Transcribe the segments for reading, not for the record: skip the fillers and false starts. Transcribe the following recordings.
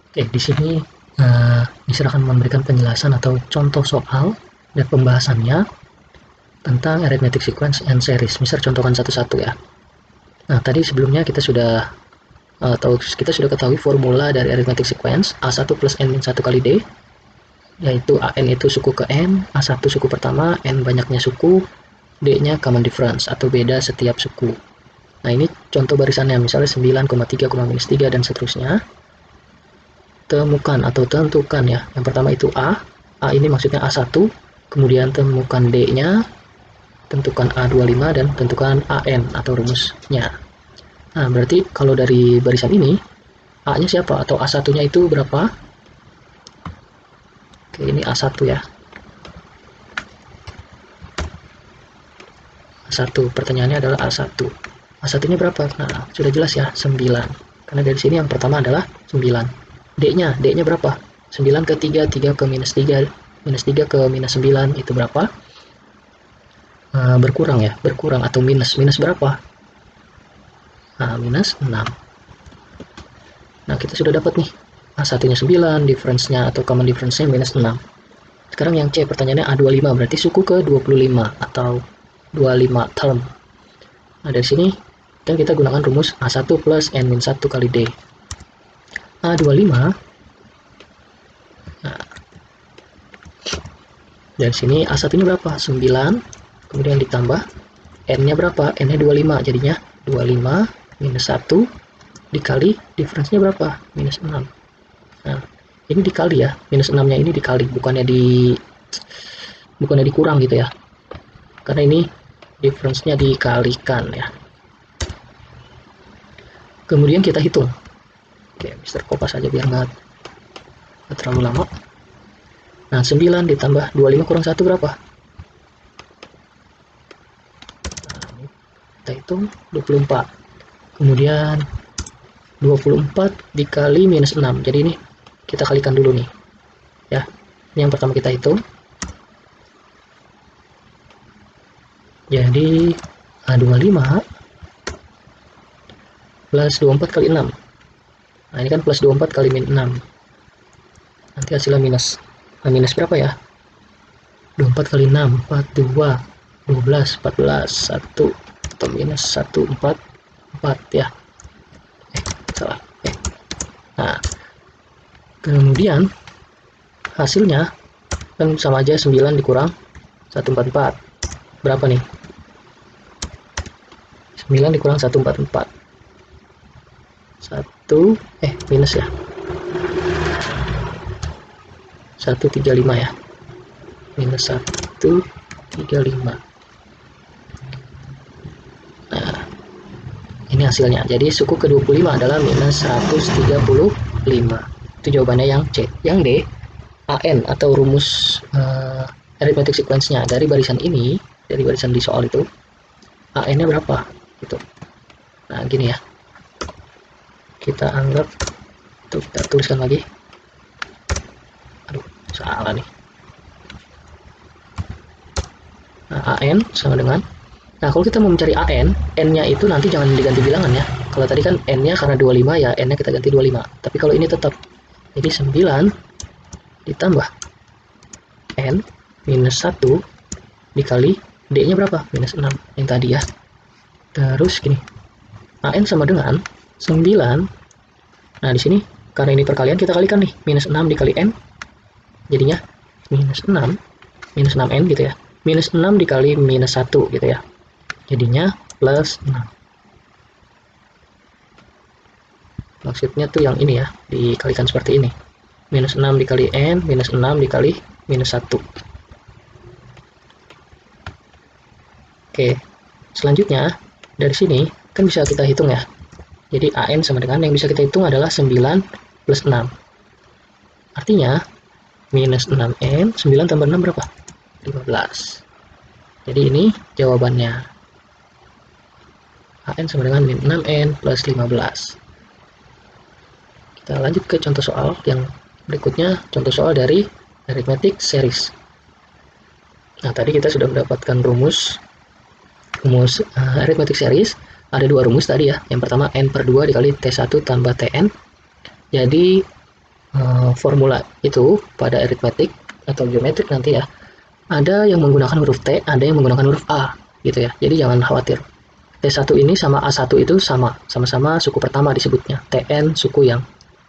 Oke, di sini diserahkan memberikan penjelasan atau contoh soal dan pembahasannya tentang arithmetic sequence and series. Misal contohkan satu-satu ya. Nah, tadi sebelumnya kita sudah ketahui formula dari arithmetic sequence A1 plus N min 1 kali D, yaitu AN itu suku ke N, A1 suku pertama, N banyaknya suku, D-nya common difference atau beda setiap suku. Nah, ini contoh barisannya, misalnya 9,3, minus 3, dan seterusnya. Temukan atau tentukan ya. Yang pertama itu A ini maksudnya A1, kemudian temukan D-nya, tentukan A25, dan tentukan AN atau rumusnya. Nah, berarti kalau dari barisan ini, A-nya siapa? Atau A1-nya itu berapa? Oke, ini A1 ya. A1, pertanyaannya adalah A1. A1-nya berapa? Nah, sudah jelas ya, 9. Karena dari sini yang pertama adalah 9. D-nya berapa? 9 ke 3, 3 ke minus 3, minus 3 ke minus 9, itu berapa? Berkurang ya, berkurang atau minus. Minus berapa? Nah, minus 6. Nah, kita sudah dapat nih. A1-nya 9, difference-nya atau common difference-nya minus 6. Sekarang yang C, pertanyaannya A25, berarti suku ke 25 atau 25 term. Nah, dari sini dan kita gunakan rumus A1 plus N-1 kali D. A25, nah, dari sini A1-nya berapa? 9, kemudian ditambah N-nya berapa? N-nya 25, jadinya 25 minus 1 dikali difference-nya berapa? Minus 6. Nah, ini dikali ya, minus 6-nya ini dikali, bukannya dikurang gitu ya. Karena ini difference-nya dikalikan ya. Kemudian kita hitung. Oke, Mister kopas aja biar nggak terlalu lama. Nah, 9 ditambah 25 kurang 1 berapa? Nah, kita hitung 24. Kemudian 24 dikali minus 6. Jadi ini kita kalikan dulu nih. Ya. Ini yang pertama kita hitung. Jadi A25 plus 24 kali 6. Nah, ini kan plus 24 kali min 6. Nanti hasilnya minus. Nah, minus berapa ya? 24 kali 6, 42, 12, 14, 1, atau minus 1, 4, 4 ya. Salah. Nah, kemudian hasilnya kan sama aja 9 dikurang 144. Berapa nih? 9 dikurang 144. 1 minus ya. 135 ya. Minus 135. Nah, ini hasilnya. Jadi suku ke-25 adalah minus 135. Itu jawabannya yang C. Yang D, AN atau rumus arithmetic sequence-nya dari barisan ini, dari barisan di soal itu, AN-nya berapa? Gitu. Nah, gini ya. Kita anggap, tuh kita tuliskan lagi. Aduh, salah nih. Nah, AN sama dengan, nah kalau kita mau mencari AN, N-nya itu nanti jangan diganti bilangan ya. Kalau tadi kan N-nya karena 25 ya, N-nya kita ganti 25. Tapi kalau ini tetap, jadi 9 ditambah N minus 1 dikali D-nya berapa? Minus 6 yang tadi ya. Terus gini, AN sama dengan 9. Nah, di sini karena ini perkalian kita kalikan nih, minus 6 dikali N, jadinya minus 6, minus 6N gitu ya. Minus 6 dikali minus 1 gitu ya. Jadinya plus 6. Maksudnya tuh yang ini ya, dikalikan seperti ini. Minus 6 dikali N, minus 6 dikali minus 1. Oke, selanjutnya dari sini kan bisa kita hitung ya. Jadi AN sama dengan yang bisa kita hitung adalah 9 plus 6. Artinya minus 6N, 9 tambah 6 berapa? 15. Jadi ini jawabannya. AN sama dengan min 6N plus 15. Kita lanjut ke contoh soal yang berikutnya, contoh soal dari arithmetic series. Nah, tadi kita sudah mendapatkan rumus arithmetic series. Ada dua rumus tadi ya. Yang pertama N per 2 dikali T1 tambah Tn. Jadi formula itu pada aritmetik atau geometrik nanti ya, ada yang menggunakan huruf T, ada yang menggunakan huruf A gitu ya. Jadi jangan khawatir. T1 ini sama A1 itu sama-sama suku pertama disebutnya. TN suku yang,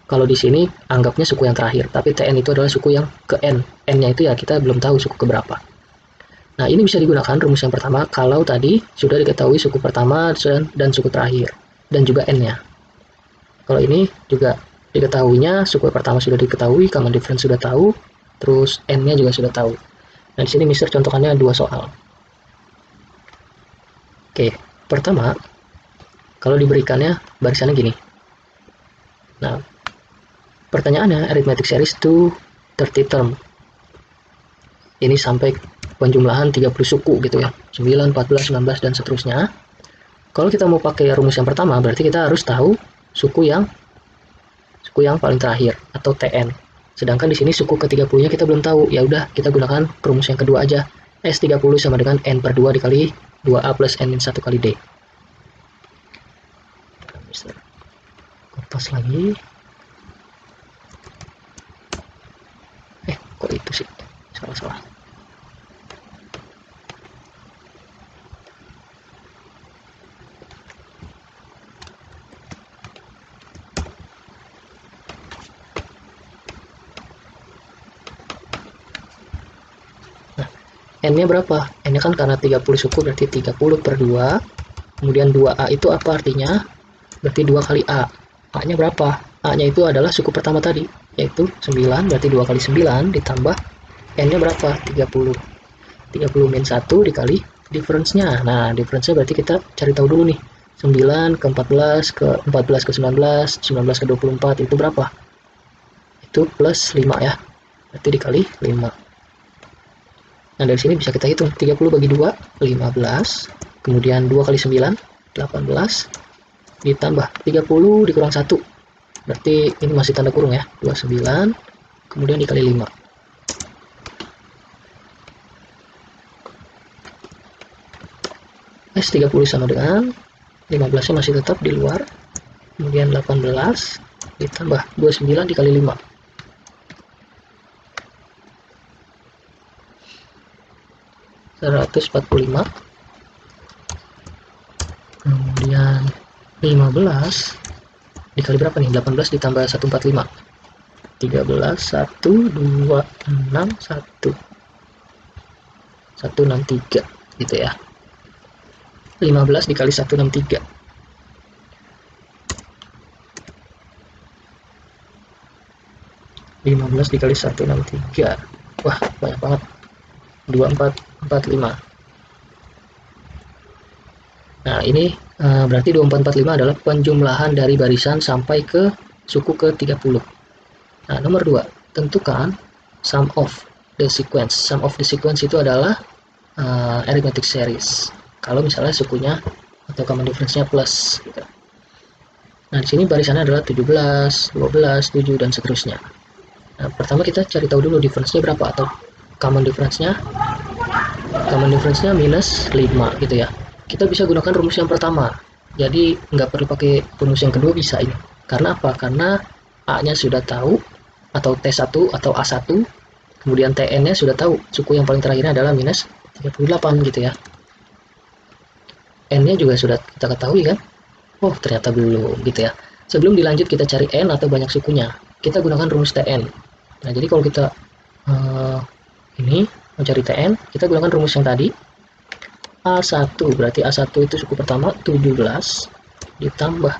kalau di sini anggapnya suku yang terakhir, tapi TN itu adalah suku yang ke N. N-nya itu ya kita belum tahu suku keberapa. Nah, ini bisa digunakan rumus yang pertama kalau tadi sudah diketahui suku pertama dan suku terakhir, dan juga N-nya. Kalau ini juga diketahuinya, suku pertama sudah diketahui, common difference sudah tahu, terus N-nya juga sudah tahu. Nah, di sini Mister contohkannya 2 soal. Oke, pertama, kalau diberikannya barisannya gini. Nah, pertanyaannya arithmetic series to 30 term. Ini sampai penjumlahan 30 suku gitu ya. 9, 14, 19 dan seterusnya. Kalau kita mau pakai rumus yang pertama, berarti kita harus tahu suku yang paling terakhir atau TN. Sedangkan di sini suku ke-30-nya kita belum tahu. Ya udah, kita gunakan rumus yang kedua aja. S30 sama dengan N per 2 dikali 2A plus N-1 kali D. Kopas lagi. Kok itu sih? Salah. N-nya berapa? N-nya kan karena 30 suku berarti 30 per 2. Kemudian 2A itu apa artinya? Berarti 2 kali A. A-nya berapa? A-nya itu adalah suku pertama tadi, yaitu 9, berarti 2 kali 9 ditambah N-nya berapa? 30. 30 min 1 dikali difference-nya. Nah, difference-nya berarti kita cari tahu dulu nih. 9 ke 14 ke 14 ke 19, 19 ke 24 itu berapa? Itu plus 5 ya. Berarti dikali 5. Nah, dari sini bisa kita hitung 30 bagi 2, 15. Kemudian 2 kali 9, 18. Ditambah 30 dikurang 1. Berarti ini masih tanda kurung ya. 29. Kemudian dikali 5. S30 sama dengan 15-nya masih tetap di luar. Kemudian 18 ditambah 29 dikali 5. ...145. Kemudian 15 dikali berapa nih? 18 ditambah 145. 13, 1, 2, 6, 1. 163 gitu ya. 15 dikali 163. 15 dikali 163. Wah, banyak banget. 2445. Nah, ini berarti 2445 adalah penjumlahan dari barisan sampai ke suku ke-30. Nah, nomor 2, tentukan sum of the sequence. Sum of the sequence itu adalah arithmetic series. Kalau misalnya sukunya atau common difference-nya plus gitu. Nah, di sini barisannya adalah 17, 12, 7 dan seterusnya. Nah, pertama kita cari tahu dulu difference-nya berapa atau common difference-nya. Common difference-nya minus 5 gitu ya. Kita bisa gunakan rumus yang pertama. Jadi nggak perlu pakai rumus yang kedua bisa ini. Karena apa? Karena A-nya sudah tahu atau T1 atau A1. Kemudian TN-nya sudah tahu. Suku yang paling terakhirnya adalah minus 38 gitu ya. N-nya juga sudah kita ketahui kan? Oh, ternyata belum gitu ya. Sebelum dilanjut kita cari N atau banyak sukunya. Kita gunakan rumus TN. Nah, jadi kalau kita ini mencari TN, kita gunakan rumus yang tadi. A1, berarti A1 itu suku pertama 17 ditambah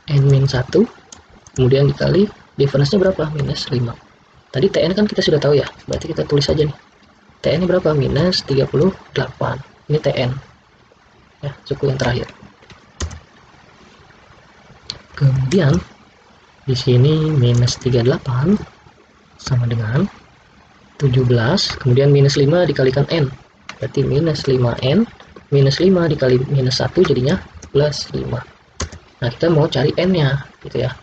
N-1, kemudian dikali difference-nya berapa? Minus 5. Tadi TN kan kita sudah tahu ya, berarti kita tulis aja nih. TN-nya berapa? Minus 38. Ini TN. Ya, suku yang terakhir. Kemudian di sini minus 38 sama dengan 17, kemudian minus 5 dikalikan N, berarti minus 5N, minus 5 dikali minus 1 jadinya plus 5. Nah, kita mau cari N-nya gitu ya.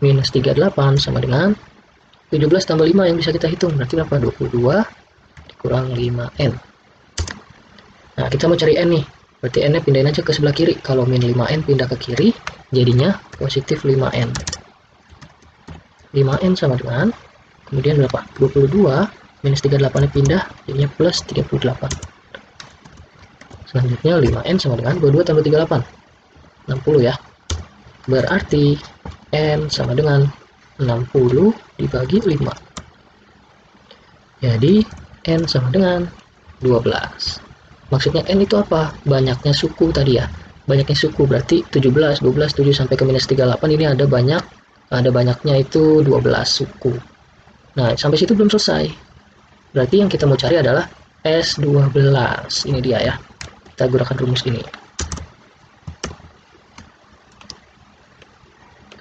Minus 38 sama dengan 17 tambah 5 yang bisa kita hitung, berarti berapa? 22 dikurang 5N. Nah, kita mau cari N nih, Berarti n nya pindahin aja ke sebelah kiri. Kalau min 5n pindah ke kiri, jadinya positif 5n. 5n sama dengan, kemudian berapa? 22 minus 38 nya pindah, jadinya plus 38. Selanjutnya 5n sama dengan 22 tambah 38, 60 ya. Berarti n sama dengan 60 dibagi 5. Jadi n sama dengan 12. Maksudnya n itu apa? Banyaknya suku tadi ya. Banyaknya suku berarti 17, 12, 7 sampai ke minus 38 ini ada banyaknya itu 12 suku. Nah, sampai situ belum selesai. Berarti yang kita mau cari adalah S12. Ini dia ya. Kita gunakan rumus ini.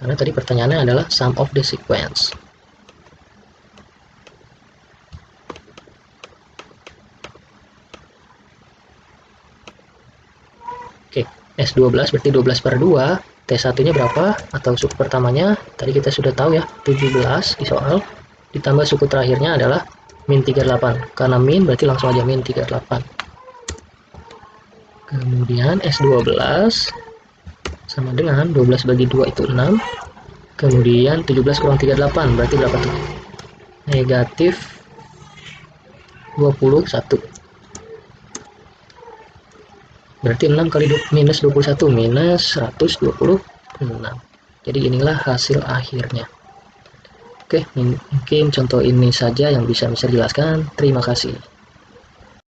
Karena tadi pertanyaannya adalah sum of the sequence. Oke, S12 berarti 12 per 2. T1 nya berapa? Atau suku pertamanya tadi kita sudah tahu ya, 17 di soal. Ditambah suku terakhirnya adalah min 38. Karena min berarti langsung aja min 38. Kemudian S12 sama dengan 12 bagi 2 itu 6. Kemudian 17 kurang 38 berarti berapa tuh? Negatif 21. Berarti 6 kali minus 21 minus 126. Jadi inilah hasil akhirnya. Oke, mungkin contoh ini saja yang bisa saya jelaskan. Terima kasih.